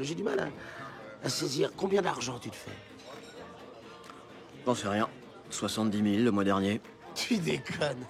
J'ai du mal à saisir. Combien d'argent tu te fais? J'en sais rien. 70 000 le mois dernier. Tu déconnes.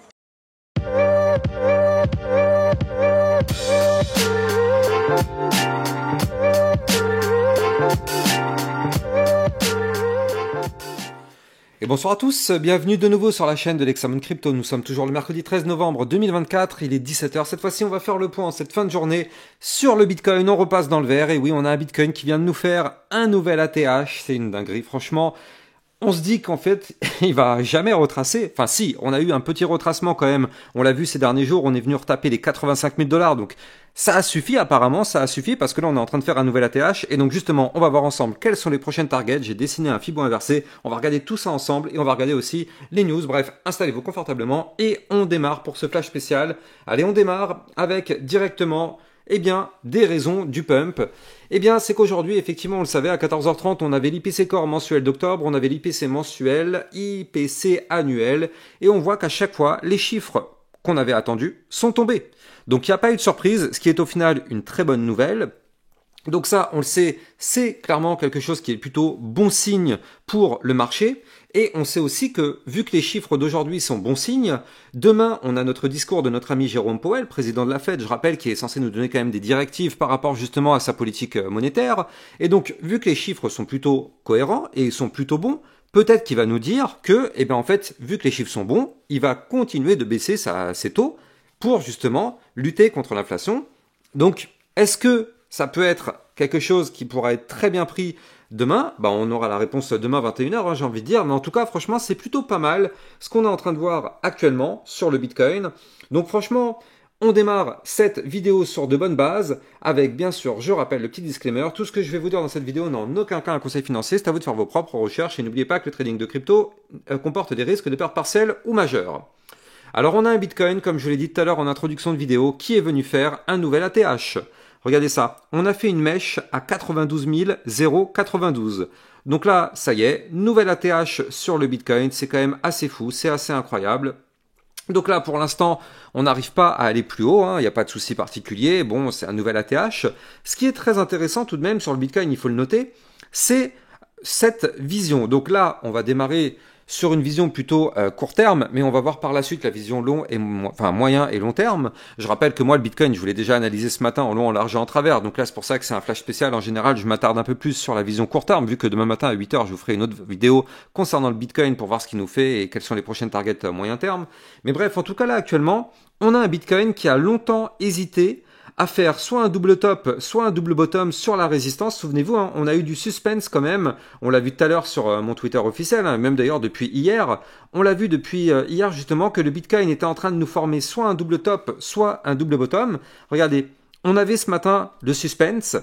Et bonsoir à tous, bienvenue de nouveau sur la chaîne de l'Hexamone Crypto. Nous sommes toujours le mercredi 13 novembre 2024, il est 17 h. Cette fois-ci, on va faire le point en cette fin de journée sur le Bitcoin. On repasse dans le vert, et oui, on a un Bitcoin qui vient de nous faire un nouvel ATH. C'est une dinguerie, franchement. On se dit qu'en fait, il va jamais retracer. Enfin si, on a eu un petit retracement quand même. On l'a vu ces derniers jours, on est venu retaper les 85 000 $. Donc ça a suffi apparemment, ça a suffi parce que là on est en train de faire un nouvel ATH. Et donc justement, on va voir ensemble quelles sont les prochaines targets. J'ai dessiné un Fibo inversé. On va regarder tout ça ensemble et on va regarder aussi les news. Bref, installez-vous confortablement et on démarre pour ce flash spécial. Allez, on démarre avec directement... Eh bien, des raisons du pump. Eh bien, c'est qu'aujourd'hui, effectivement, on le savait, à 14 h 30, on avait l'IPC Core mensuel d'octobre, on avait l'IPC mensuel, IPC annuel, et on voit qu'à chaque fois, les chiffres qu'on avait attendus sont tombés. Donc, il n'y a pas eu de surprise, ce qui est au final une très bonne nouvelle. Donc ça, on le sait, c'est clairement quelque chose qui est plutôt bon signe pour le marché. Et on sait aussi que, vu que les chiffres d'aujourd'hui sont bons signes, demain, on a notre discours de notre ami Jérôme Powell, président de la Fed, je rappelle, qui est censé nous donner quand même des directives par rapport justement à sa politique monétaire. Et donc, vu que les chiffres sont plutôt cohérents et sont plutôt bons, peut-être qu'il va nous dire que, eh bien en fait, vu que les chiffres sont bons, il va continuer de baisser ses taux pour justement lutter contre l'inflation. Donc, est-ce que ça peut être quelque chose qui pourra être très bien pris demain? On aura la réponse demain 21 h, j'ai envie de dire. Mais en tout cas, franchement, c'est plutôt pas mal ce qu'on est en train de voir actuellement sur le Bitcoin. Donc franchement, on démarre cette vidéo sur de bonnes bases avec, bien sûr, je rappelle le petit disclaimer. Tout ce que je vais vous dire dans cette vidéo n'est en aucun cas un conseil financier. C'est à vous de faire vos propres recherches. Et n'oubliez pas que le trading de crypto comporte des risques de perte partielle ou majeure. Alors, on a un Bitcoin, comme je l'ai dit tout à l'heure en introduction de vidéo, qui est venu faire un nouvel ATH. Regardez ça, on a fait une mèche à 92 092. Donc là, ça y est, nouvelle ATH sur le Bitcoin, c'est quand même assez fou, c'est assez incroyable. Donc là, pour l'instant, on n'arrive pas à aller plus haut, il n'y a pas de souci particulier. Bon, c'est un nouvel ATH. Ce qui est très intéressant tout de même sur le Bitcoin, il faut le noter, c'est cette vision. Donc là, on va démarrer sur une vision plutôt court terme, mais on va voir par la suite la vision moyen et long terme. Je rappelle que moi, le Bitcoin, je vous l'ai déjà analysé ce matin en long, en large et en travers. Donc là, c'est pour ça que c'est un flash spécial. En général, je m'attarde un peu plus sur la vision court terme, vu que demain matin à 8 h, je vous ferai une autre vidéo concernant le Bitcoin pour voir ce qu'il nous fait et quelles sont les prochaines targets à moyen terme. Mais bref, en tout cas là, actuellement, on a un Bitcoin qui a longtemps hésité à faire soit un double top, soit un double bottom sur la résistance. Souvenez-vous, on a eu du suspense quand même. On l'a vu tout à l'heure sur mon Twitter officiel, même d'ailleurs depuis hier. On l'a vu depuis hier justement que le Bitcoin était en train de nous former soit un double top, soit un double bottom. Regardez, on avait ce matin le suspense.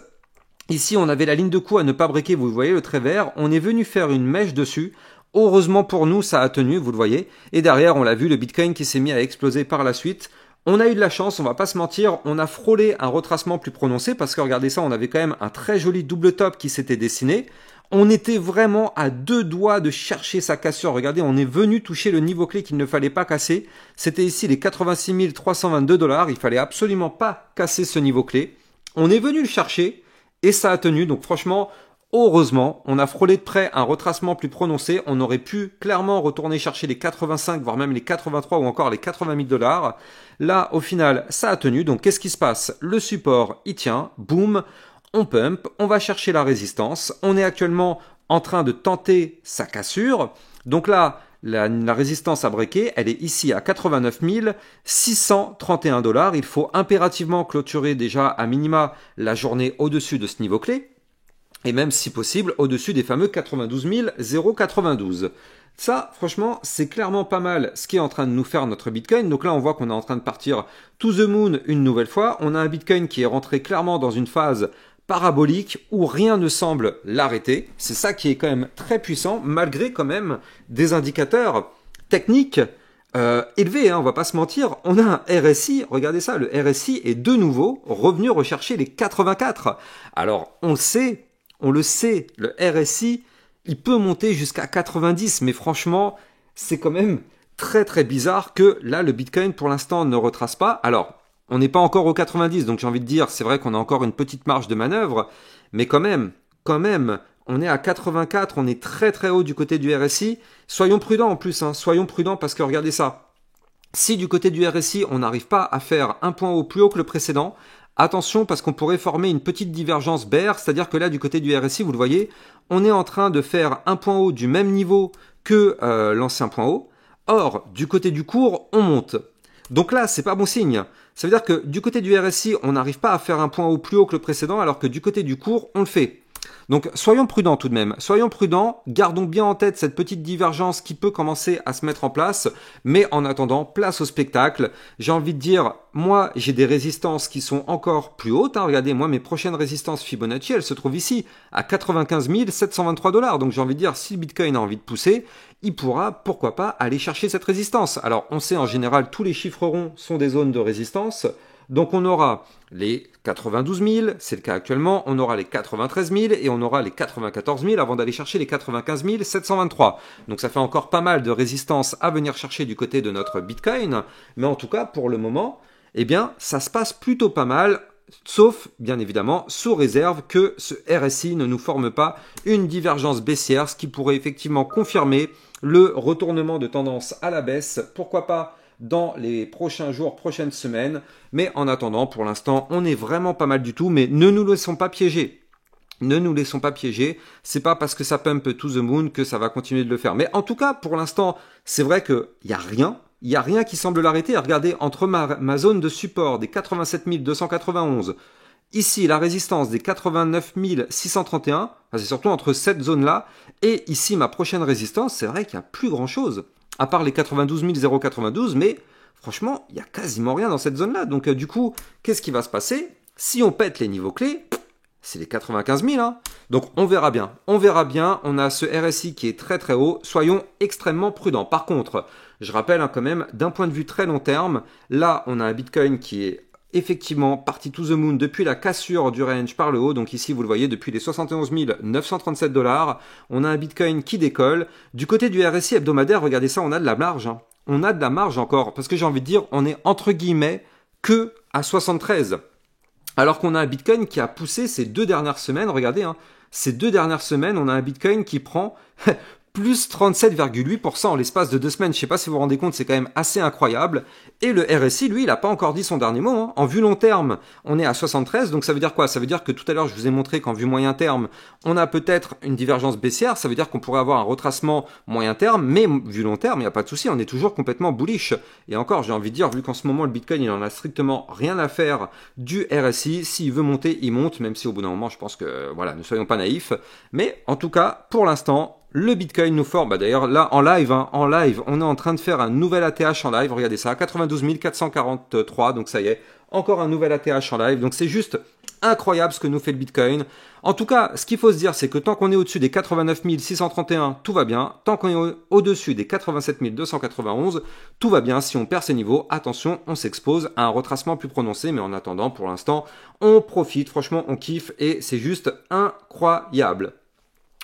Ici, on avait la ligne de coup à ne pas breaker, vous voyez le trait vert. On est venu faire une mèche dessus. Heureusement pour nous, ça a tenu, vous le voyez. Et derrière, on l'a vu, le Bitcoin qui s'est mis à exploser par la suite. On a eu de la chance, on va pas se mentir, on a frôlé un retracement plus prononcé parce que regardez ça, on avait quand même un très joli double top qui s'était dessiné. On était vraiment à deux doigts de chercher sa cassure. Regardez, on est venu toucher le niveau clé qu'il ne fallait pas casser. C'était ici les 86 322 $. Il fallait absolument pas casser ce niveau clé. On est venu le chercher et ça a tenu. Donc franchement, heureusement, on a frôlé de près un retracement plus prononcé. On aurait pu clairement retourner chercher les 85, voire même les 83 ou encore les 80 000 $. Là, au final, ça a tenu. Donc, qu'est-ce qui se passe? Le support, il tient. Boum. On pump. On va chercher la résistance. On est actuellement en train de tenter sa cassure. Donc là, la résistance à breaker, elle est ici à 89 631 $. Il faut impérativement clôturer déjà à minima la journée au-dessus de ce niveau clé. Et même, si possible, au-dessus des fameux 92 092. Ça, franchement, c'est clairement pas mal ce qui est en train de nous faire notre Bitcoin. Donc là, on voit qu'on est en train de partir to the moon une nouvelle fois. On a un Bitcoin qui est rentré clairement dans une phase parabolique où rien ne semble l'arrêter. C'est ça qui est quand même très puissant, malgré quand même des indicateurs techniques élevés, on va pas se mentir. On a un RSI, regardez ça, le RSI est de nouveau revenu rechercher les 84. Alors, on le sait, le RSI, il peut monter jusqu'à 90, mais franchement, c'est quand même très très bizarre que là, le Bitcoin, pour l'instant, ne retrace pas. Alors, On n'est pas encore aux 90, donc j'ai envie de dire, c'est vrai qu'on a encore une petite marge de manœuvre, mais quand même, on est à 84, on est très très haut du côté du RSI. Soyons prudents en plus, hein, soyons prudents parce que regardez ça. Si du côté du RSI, on n'arrive pas à faire un point haut plus haut que le précédent, attention parce qu'on pourrait former une petite divergence bear, c'est-à-dire que là du côté du RSI, vous le voyez, on est en train de faire un point haut du même niveau que l'ancien point haut. Or, du côté du cours, on monte. Donc là, c'est pas bon signe. Ça veut dire que du côté du RSI, on n'arrive pas à faire un point haut plus haut que le précédent, alors que du côté du cours, on le fait. Donc soyons prudents tout de même, soyons prudents, gardons bien en tête cette petite divergence qui peut commencer à se mettre en place, mais en attendant, place au spectacle. J'ai envie de dire, moi j'ai des résistances qui sont encore plus hautes, hein. Regardez, moi mes prochaines résistances Fibonacci, elles se trouvent ici, à 95 723 $. Donc j'ai envie de dire, si le Bitcoin a envie de pousser, il pourra, pourquoi pas, aller chercher cette résistance. Alors on sait en général, tous les chiffres ronds sont des zones de résistance. Donc on aura les 92 000, c'est le cas actuellement, on aura les 93 000 et on aura les 94 000 avant d'aller chercher les 95 723. Donc ça fait encore pas mal de résistance à venir chercher du côté de notre Bitcoin. Mais en tout cas, pour le moment, eh bien, ça se passe plutôt pas mal. Sauf, bien évidemment, sous réserve que ce RSI ne nous forme pas une divergence baissière, ce qui pourrait effectivement confirmer le retournement de tendance à la baisse. Pourquoi pas dans les prochains jours, prochaines semaines. Mais en attendant, pour l'instant, on est vraiment pas mal du tout. Mais ne nous laissons pas piéger. Ne nous laissons pas piéger. C'est pas parce que ça pump to the moon que ça va continuer de le faire. Mais en tout cas, pour l'instant, c'est vrai qu'il n'y a rien. Il n'y a rien qui semble l'arrêter. Regardez, entre ma zone de support des 87 291, ici la résistance des 89 631, c'est surtout entre cette zone-là, et ici ma prochaine résistance, c'est vrai qu'il n'y a plus grand-chose. À part les 92 092, mais franchement, il n'y a quasiment rien dans cette zone-là. Donc du coup, qu'est-ce qui va se passer? Si on pète les niveaux clés, c'est les 95 000. Hein. Donc on verra bien. On verra bien. On a ce RSI qui est très très haut. Soyons extrêmement prudents. Par contre, je rappelle hein, quand même, d'un point de vue très long terme, là, on a un Bitcoin qui est effectivement parti to the moon depuis la cassure du range par le haut. Donc ici, vous le voyez, depuis les 71 937 $, on a un Bitcoin qui décolle. Du côté du RSI hebdomadaire, regardez ça, on a de la marge. Hein. On a de la marge encore, parce que j'ai envie de dire, on est entre guillemets que à 73. Alors qu'on a un Bitcoin qui a poussé ces 2 dernières semaines. Regardez, hein, ces 2 dernières semaines, on a un Bitcoin qui prend plus 37,8% en l'espace de 2 semaines. Je ne sais pas si vous vous rendez compte, c'est quand même assez incroyable. Et le RSI, lui, il n'a pas encore dit son dernier mot. Hein. En vue long terme, on est à 73. Donc ça veut dire quoi? Ça veut dire que tout à l'heure, je vous ai montré qu'en vue moyen terme, on a peut-être une divergence baissière. Ça veut dire qu'on pourrait avoir un retracement moyen terme. Mais vue long terme, il n'y a pas de souci. On est toujours complètement bullish. Et encore, j'ai envie de dire, vu qu'en ce moment, le Bitcoin, il en a strictement rien à faire du RSI. S'il veut monter, il monte. Même si au bout d'un moment, je pense que, voilà, ne soyons pas naïfs. Mais en tout cas, pour l'instant, le Bitcoin nous forme, d'ailleurs là en live, on est en train de faire un nouvel ATH en live, regardez ça, 92 443, donc ça y est, encore un nouvel ATH en live, donc c'est juste incroyable ce que nous fait le Bitcoin. En tout cas, ce qu'il faut se dire, c'est que tant qu'on est au-dessus des 89 631, tout va bien, tant qu'on est au-dessus des 87 291, tout va bien. Si on perd ces niveaux, attention, on s'expose à un retracement plus prononcé, mais en attendant, pour l'instant, on profite, franchement, on kiffe, et c'est juste incroyable.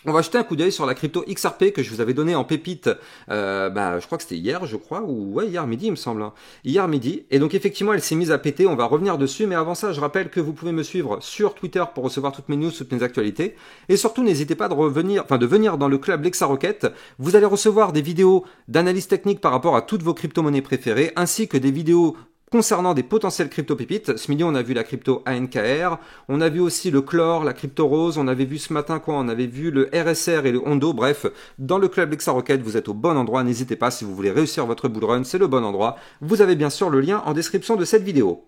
On va jeter un coup d'œil sur la crypto XRP que je vous avais donné en pépite, je crois que c'était hier, hier midi il me semble, hein. Hier midi, et donc effectivement elle s'est mise à péter, on va revenir dessus, mais avant ça je rappelle que vous pouvez me suivre sur Twitter pour recevoir toutes mes news, toutes mes actualités, et surtout n'hésitez pas de venir dans le club Lexa Rocket, vous allez recevoir des vidéos d'analyse technique par rapport à toutes vos crypto-monnaies préférées, ainsi que des vidéos concernant des potentielles crypto-pépites. Ce midi, on a vu la crypto ANKR, on a vu aussi le Chlore, la crypto Rose, on avait vu ce matin on avait vu le RSR et le Hondo. Bref, dans le club Lexa Rocket, vous êtes au bon endroit. N'hésitez pas, si vous voulez réussir votre bull run, c'est le bon endroit. Vous avez bien sûr le lien en description de cette vidéo.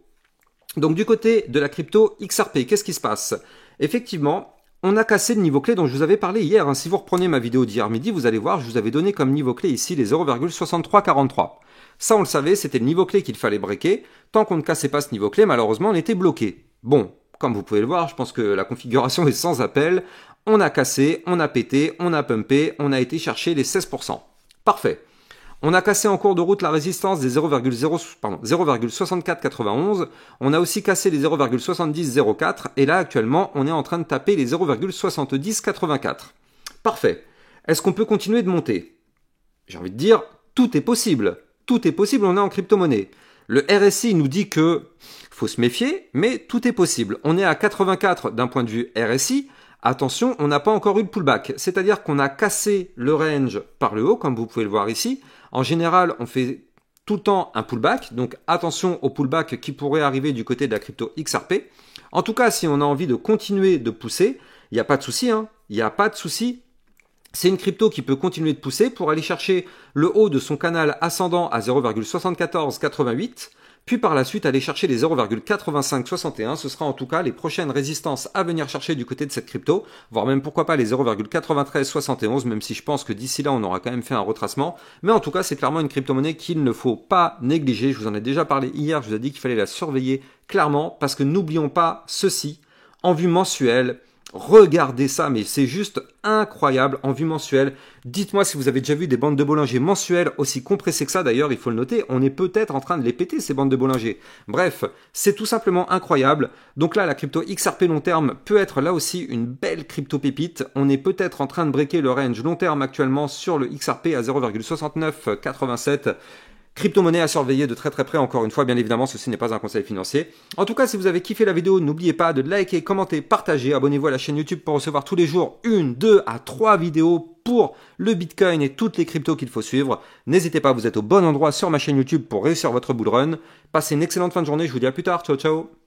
Donc du côté de la crypto XRP, qu'est-ce qui se passe? Effectivement, on a cassé le niveau clé dont je vous avais parlé hier. Hein. Si vous reprenez ma vidéo d'hier midi, vous allez voir, je vous avais donné comme niveau clé ici les 0,6343. Ça, on le savait, c'était le niveau clé qu'il fallait breaker. Tant qu'on ne cassait pas ce niveau clé, malheureusement, on était bloqué. Bon, comme vous pouvez le voir, je pense que la configuration est sans appel. On a cassé, on a pété, on a pumpé, on a été chercher les 16%. Parfait. On a cassé en cours de route la résistance des 0,6491. On a aussi cassé les 0,7004. Et là, actuellement, on est en train de taper les 0,7084. Parfait. Est-ce qu'on peut continuer de monter? J'ai envie de dire, tout est possible. Tout est possible, on est en crypto-monnaie. Le RSI nous dit que faut se méfier, mais tout est possible. On est à 84 d'un point de vue RSI. Attention, on n'a pas encore eu le pullback. C'est-à-dire qu'on a cassé le range par le haut, comme vous pouvez le voir ici. En général, on fait tout le temps un pullback. Donc attention au pullback qui pourrait arriver du côté de la crypto XRP. En tout cas, si on a envie de continuer de pousser, il n'y a pas de souci, hein. Il n'y a pas de souci. C'est une crypto qui peut continuer de pousser pour aller chercher le haut de son canal ascendant à 0,7488. Puis par la suite, aller chercher les 0,8561. Ce sera en tout cas les prochaines résistances à venir chercher du côté de cette crypto, voire même pourquoi pas les 0,9371, même si je pense que d'ici là, on aura quand même fait un retracement. Mais en tout cas, c'est clairement une crypto-monnaie qu'il ne faut pas négliger. Je vous en ai déjà parlé hier, je vous ai dit qu'il fallait la surveiller clairement, parce que n'oublions pas ceci, en vue mensuelle, regardez ça, mais c'est juste incroyable en vue mensuelle. Dites-moi si vous avez déjà vu des bandes de Bollinger mensuelles aussi compressées que ça. D'ailleurs, il faut le noter, on est peut-être en train de les péter, ces bandes de Bollinger. Bref, c'est tout simplement incroyable. Donc là, la crypto XRP long terme peut être là aussi une belle crypto pépite. On est peut-être en train de breaker le range long terme actuellement sur le XRP à 0,6987. Crypto-monnaie à surveiller de très près, encore une fois, bien évidemment, ceci n'est pas un conseil financier. En tout cas, si vous avez kiffé la vidéo, n'oubliez pas de liker, commenter, partager, abonnez-vous à la chaîne YouTube pour recevoir tous les jours 1, 2 à 3 vidéos pour le Bitcoin et toutes les cryptos qu'il faut suivre. N'hésitez pas, vous êtes au bon endroit sur ma chaîne YouTube pour réussir votre bull run. Passez une excellente fin de journée, je vous dis à plus tard, ciao ciao.